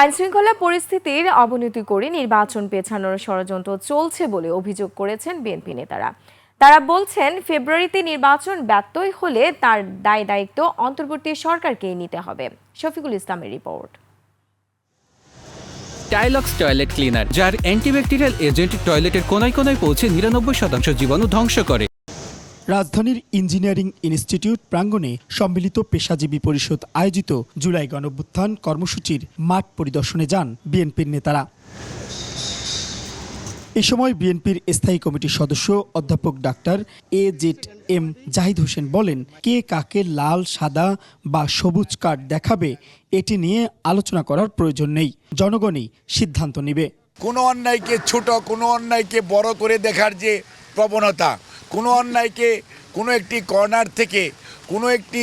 আইনশৃঙ্খলা পরিস্থিতির অবনতি করে নির্বাচন পেছানোর ষড়যন্ত্র চলছে বলে অভিযোগ করেছেন বিএনপি নেতারা। তারা বলছেন, ফেব্রুয়ারিতে নির্বাচন ব্যত্যয় হলে তার দায়িত্ব অন্তর্বর্তী সরকারকেই নিতে হবে। শফিকুল ইসলামের রিপোর্ট। টাইলক্স টয়লেট ক্লিনার, যার অ্যান্টিব্যাকটেরিয়াল এজেন্ট টয়লেটের কোনায় কোনায় পৌঁছে 99% জীবাণু ধ্বংস করে। রাজধানীর ইঞ্জিনিয়ারিং ইনস্টিটিউট প্রাঙ্গণে সম্মিলিত পেশাজীবী পরিষদ আয়োজিত জুলাই গণঅভ্যুত্থান কর্মসূচির মাঠ পরিদর্শনে যান বিএনপির নেতারা। এ সময় বিএনপির স্থায়ী কমিটির সদস্য অধ্যাপক ডাক্তার AZM জাহিদ হোসেন বলেন, কে কাকে লাল, সাদা বা সবুজ কার্ড দেখাবে এটি নিয়ে আলোচনা করার প্রয়োজন নেই, জনগণই সিদ্ধান্ত নেবে। কোনো অন্যায়কে ছোট, কোনো অন্যায়কে বড় করে দেখার যে প্রবণতা, কোনো অন্যায়কে কোনো একটি কর্নার থেকে কোনো একটি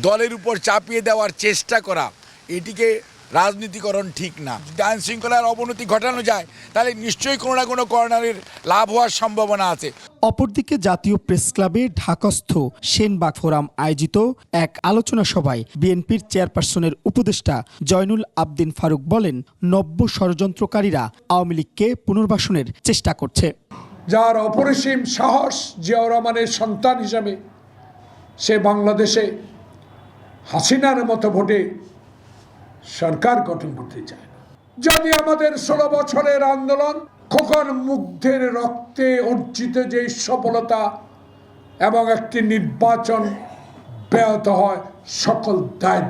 দলের উপর চাপিয়ে দেওয়ার চেষ্টা করা, এটিকে রাজনীতিকরণ ঠিক না। যদি আইন শৃঙ্খলার অবনতি ঘটানো যায় তাহলে নিশ্চয়ই কোনো না কোনো কর্নারের লাভ হওয়ার সম্ভাবনা আছে। অপরদিকে জাতীয় প্রেস ক্লাবে ঢাকাস্থ সেনবাগ ফোরাম আয়োজিত এক আলোচনা সভায় বিএনপির চেয়ারপারসনের উপদেষ্টা জয়নুল আবদিন ফারুক বলেন, নব্য ষড়যন্ত্রকারীরা আওয়ামী লীগকে পুনর্বাসনের চেষ্টা করছে। যার অপরিসীম সাহস, জিয়াউর রহমানের সন্তান হিসাবে সে বাংলাদেশে হাসিনার মতো ভোটে সরকার গঠন করতে চায় না। যদি আমাদের 16 বছরের আন্দোলন, খোকন মুগ্ধের রক্তে অর্জিত যে সফলতা এবং একটি নির্বাচন ব্যাহত হয়, সকল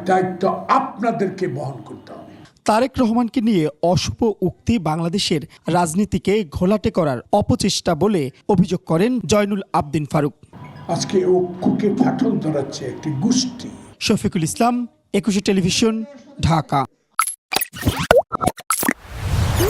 দায়িত্ব আপনাদেরকে বহন করতে হবে। তারেক রহমানকে নিয়ে অশুভ উক্তি বাংলাদেশের রাজনীতিকে ঘোলাটে করার অপচেষ্টা বলে অভিযোগ করেন জয়নুল আবদিন ফারুক। আজকে ঐক্যকে ফাটল ধরাচ্ছে একটি গোষ্ঠী। শফিকুল ইসলাম, 21 টেলিভিশন, ঢাকা।